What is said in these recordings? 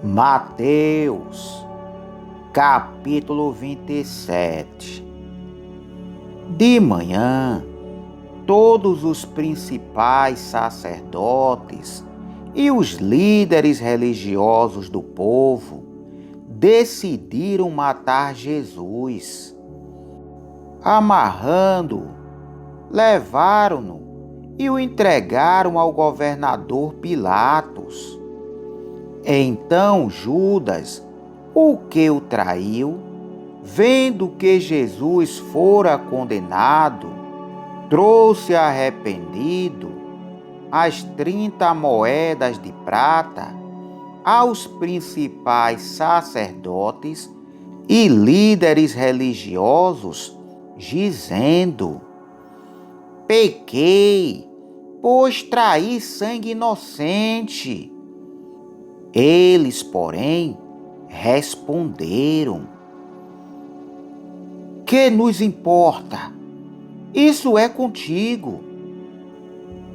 Mateus, capítulo 27. De manhã, todos os principais sacerdotes e os líderes religiosos do povo decidiram matar Jesus. Amarrando-o, levaram-no e o entregaram ao governador Pilatos. Então Judas, o que o traiu, vendo que Jesus fora condenado, trouxe arrependido as 30 moedas de prata aos principais sacerdotes e líderes religiosos, dizendo: pequei, pois traí sangue inocente. Eles, porém, responderam: que nos importa? Isso é contigo.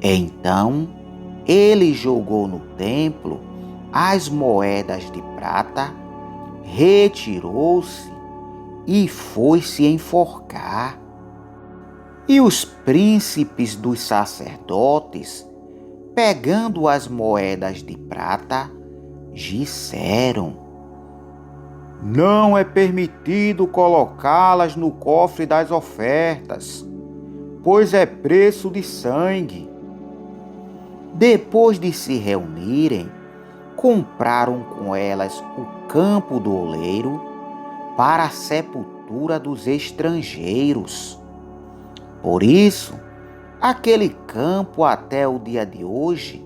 Então, ele jogou no templo as moedas de prata, retirou-se e foi se enforcar. E os príncipes dos sacerdotes, pegando as moedas de prata, disseram: não é permitido colocá-las no cofre das ofertas, pois é preço de sangue. Depois de se reunirem, compraram com elas o campo do oleiro para a sepultura dos estrangeiros. Por isso, aquele campo até o dia de hoje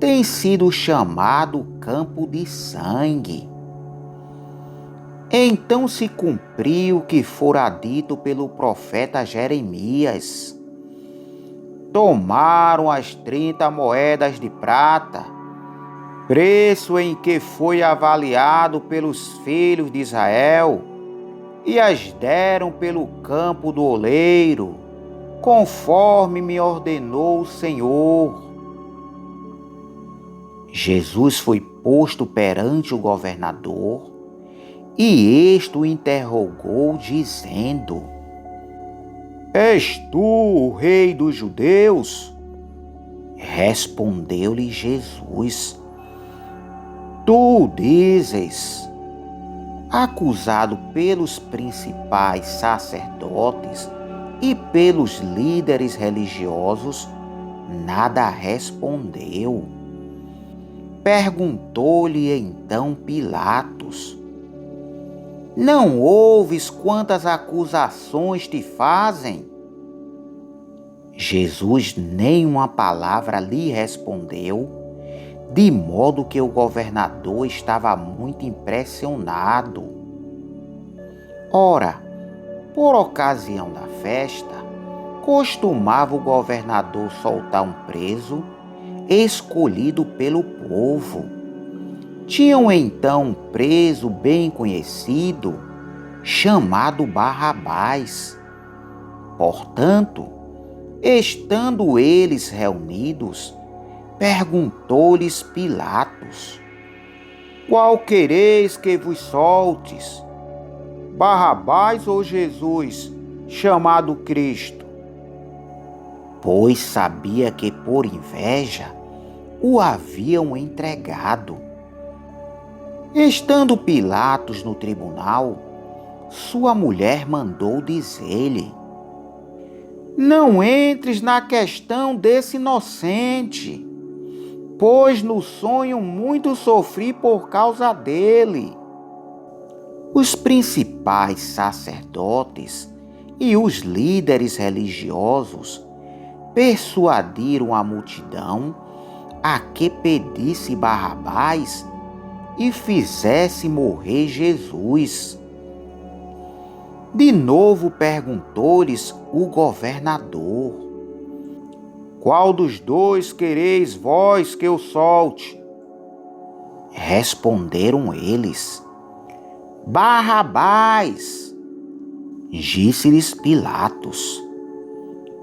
tem sido chamado campo de sangue. Então se cumpriu o que fora dito pelo profeta Jeremias. Tomaram as 30 moedas de prata, preço em que foi avaliado pelos filhos de Israel, e as deram pelo campo do oleiro, conforme me ordenou o Senhor. Jesus foi posto perante o governador, e este o interrogou, dizendo: és tu o rei dos judeus? Respondeu-lhe Jesus: tu dizes. Acusado pelos principais sacerdotes e pelos líderes religiosos, nada respondeu. Perguntou-lhe então Pilatos: não ouves quantas acusações te fazem? Jesus nem uma palavra lhe respondeu, de modo que o governador estava muito impressionado. Ora, por ocasião da festa, costumava o governador soltar um preso escolhido pelo povo. Tinham então um preso bem conhecido, chamado Barrabás. Portanto, estando eles reunidos, perguntou-lhes Pilatos: qual quereis que vos soltes? Barrabás ou Jesus, chamado Cristo? Pois sabia que por inveja o haviam entregado. Estando Pilatos no tribunal, sua mulher mandou dizer-lhe: não entres na questão desse inocente, pois no sonho muito sofri por causa dele. Os principais sacerdotes e os líderes religiosos persuadiram a multidão a que pedisse Barrabás e fizesse morrer Jesus. De novo perguntou-lhes o governador: qual dos dois quereis vós que eu solte? Responderam eles: Barrabás. Disse-lhes Pilatos: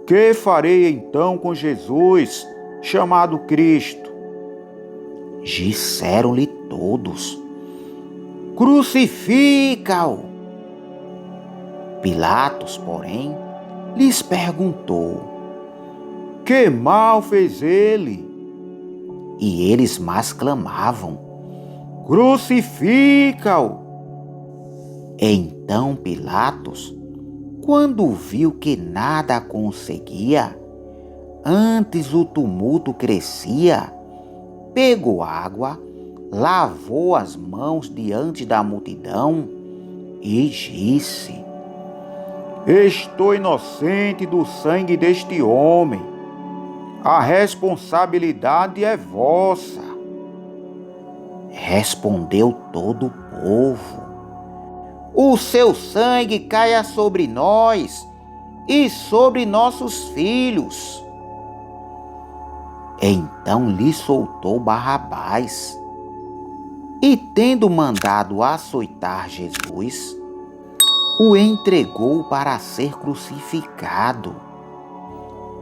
que farei então com Jesus, chamado Cristo? Disseram-lhe todos: crucifica-o. Pilatos, porém, lhes perguntou: que mal fez ele? E eles mais clamavam: crucifica-o. Então Pilatos, quando viu que nada conseguia, antes o tumulto crescia, pegou água, lavou as mãos diante da multidão e disse: estou inocente do sangue deste homem. A responsabilidade é vossa. Respondeu todo o povo: o seu sangue caia sobre nós e sobre nossos filhos. Então lhe soltou Barrabás. E tendo mandado açoitar Jesus, o entregou para ser crucificado.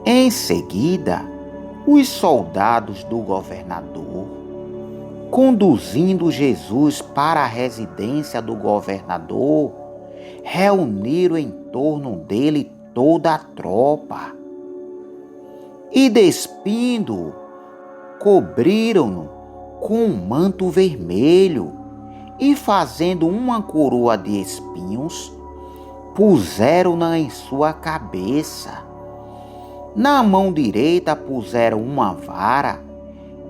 Em seguida, os soldados do governador, conduzindo Jesus para a residência do governador, reuniram em torno dele toda a tropa. E despindo-o, cobriram-no com um manto vermelho e, fazendo uma coroa de espinhos, puseram-na em sua cabeça. Na mão direita puseram uma vara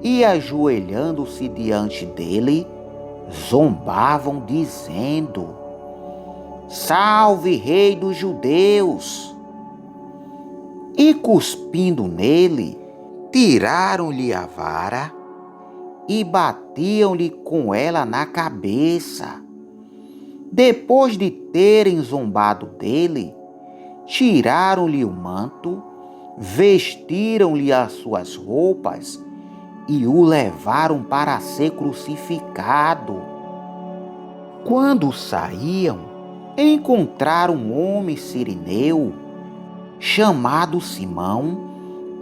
e, ajoelhando-se diante dele, zombavam, dizendo: salve, Rei dos Judeus! E, cuspindo nele, tiraram-lhe a vara e batiam-lhe com ela na cabeça. Depois de terem zombado dele, tiraram-lhe o manto, vestiram-lhe as suas roupas e o levaram para ser crucificado. Quando saíam, encontraram um homem sirineu, chamado Simão,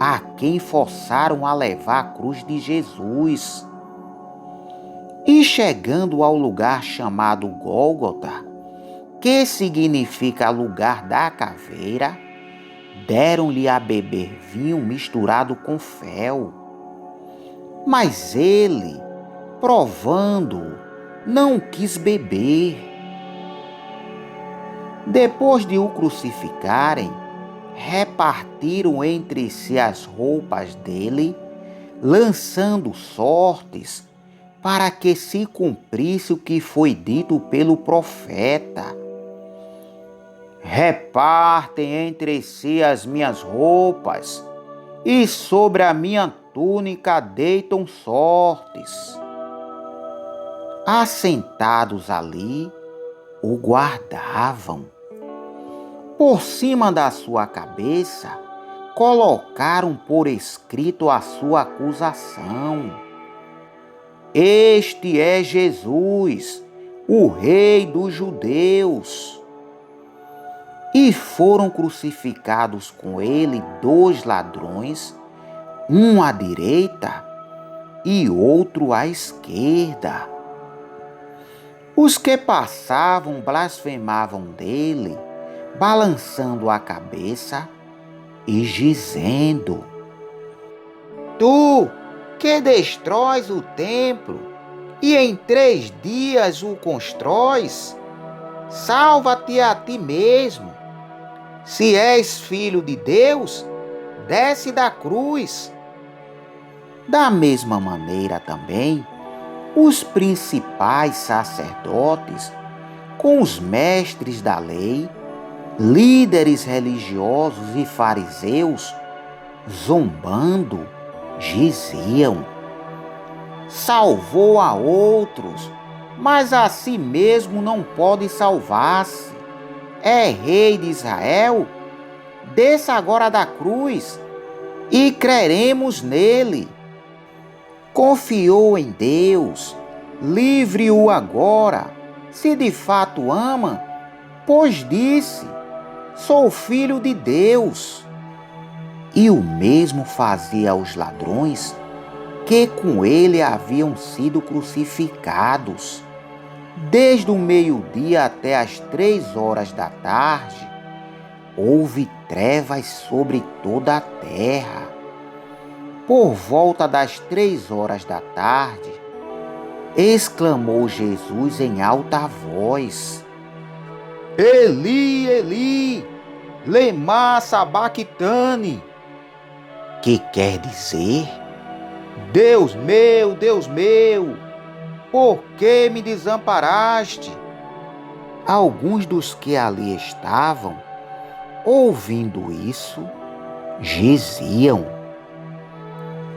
a quem forçaram a levar a cruz de Jesus. E chegando ao lugar chamado Gólgota, que significa lugar da caveira, deram-lhe a beber vinho misturado com fel. Mas ele, provando-o, não quis beber. Depois de o crucificarem, repartiram entre si as roupas dele, lançando sortes, para que se cumprisse o que foi dito pelo profeta: repartem entre si as minhas roupas, e sobre a minha túnica deitam sortes. Assentados ali, o guardavam. Por cima da sua cabeça, colocaram por escrito a sua acusação: este é Jesus, o Rei dos Judeus. E foram crucificados com ele 2 ladrões, um à direita e outro à esquerda. Os que passavam blasfemavam dele, balançando a cabeça e dizendo: tu que destróis o templo e em 3 dias o constróis, salva-te a ti mesmo. Se és filho de Deus, desce da cruz. Da mesma maneira também, os principais sacerdotes, com os mestres da lei, líderes religiosos e fariseus, zombando, diziam: salvou a outros, mas a si mesmo não pode salvar-se. É rei de Israel? Desça agora da cruz e creremos nele. Confiou em Deus, livre-o agora, se de fato ama, pois disse: sou filho de Deus. E o mesmo fazia aos ladrões que com ele haviam sido crucificados. Desde o meio-dia até as 3 horas da tarde, houve trevas sobre toda a terra. Por volta das 3 horas da tarde, exclamou Jesus em alta voz: Eli, Eli, lema sabachthani, que quer dizer: Deus meu, por que me desamparaste? Alguns dos que ali estavam, ouvindo isso, diziam: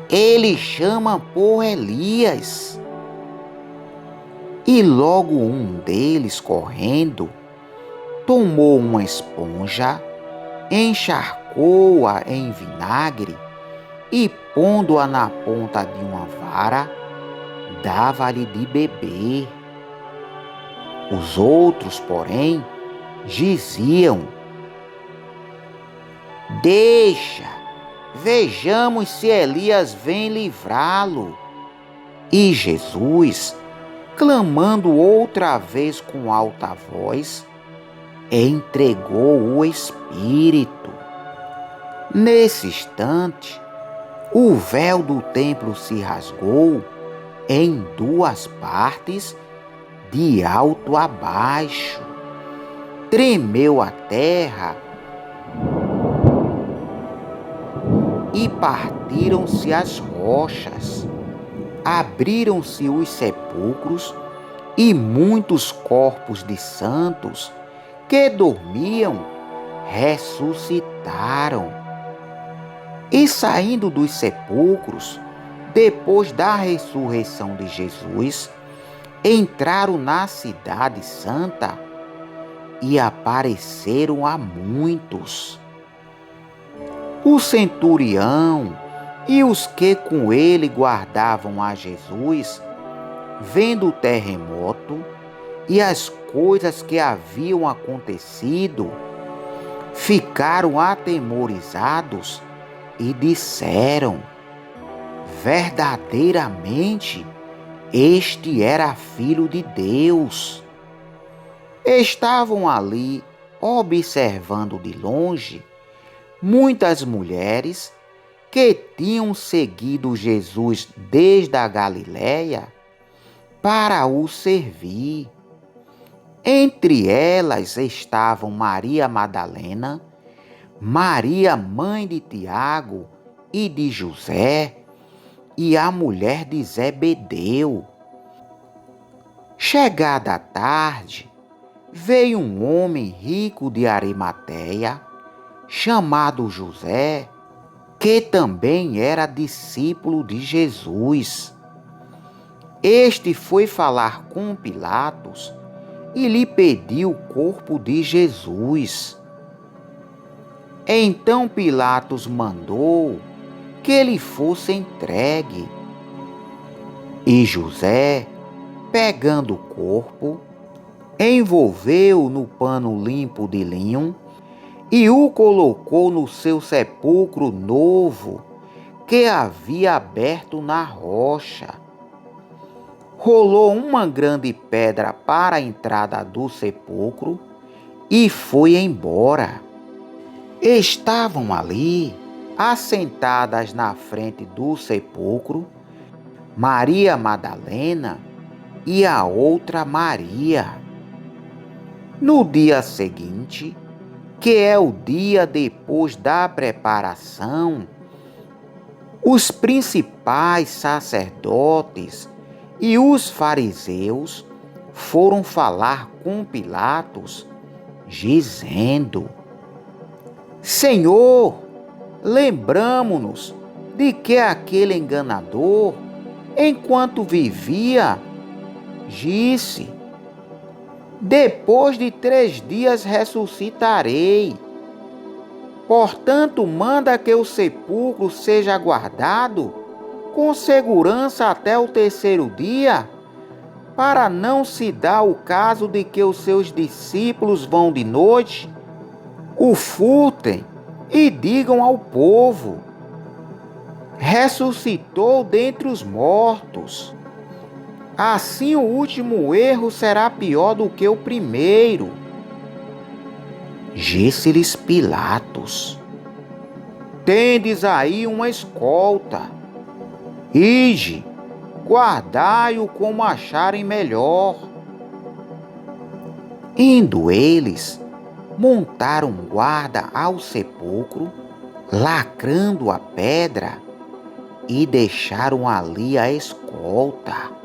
Ele chama por Elias. E logo um deles, correndo, tomou uma esponja, encharcou-a em vinagre e, pondo-a na ponta de uma vara, dava-lhe de beber. Os outros, porém, diziam: Deixa, vejamos se Elias vem livrá-lo. E Jesus, clamando outra vez com alta voz, entregou o Espírito. Nesse instante, o véu do templo se rasgou em 2 partes, de alto a baixo. Tremeu a terra e partiram-se as rochas. Abriram-se os sepulcros e muitos corpos de santos que dormiam ressuscitaram. E saindo dos sepulcros, depois da ressurreição de Jesus, entraram na cidade santa e apareceram a muitos. O centurião e os que com ele guardavam a Jesus, vendo o terremoto e as coisas que haviam acontecido, ficaram atemorizados e disseram: Verdadeiramente, este era filho de Deus. Estavam ali, observando de longe, muitas mulheres que tinham seguido Jesus desde a Galiléia para o servir. Entre elas estavam Maria Madalena, Maria, mãe de Tiago e de José, e a mulher de Zebedeu. Chegada a tarde, veio um homem rico de Arimateia, chamado José, que também era discípulo de Jesus. Este foi falar com Pilatos e lhe pediu o corpo de Jesus. Então Pilatos mandou que ele fosse entregue. E José, pegando o corpo, envolveu-o no pano limpo de linho e o colocou no seu sepulcro novo, que havia aberto na rocha. Rolou uma grande pedra para a entrada do sepulcro e foi embora. Estavam ali, assentadas na frente do sepulcro, Maria Madalena e a outra Maria. No dia seguinte, que é o dia depois da preparação, os principais sacerdotes e os fariseus foram falar com Pilatos, dizendo: Senhor, lembramo-nos de que aquele enganador, enquanto vivia, disse: Depois de 3 dias ressuscitarei. Portanto, manda que o sepulcro seja guardado com segurança até o 3º dia, para não se dar o caso de que os seus discípulos vão de noite, o furtem e digam ao povo: ressuscitou dentre os mortos. Assim o último erro será pior do que o primeiro. Disse-lhes Pilatos: tendes aí uma escolta. Ide, guardai-o como acharem melhor. Indo eles, montaram guarda ao sepulcro, lacrando a pedra, e deixaram ali a escolta.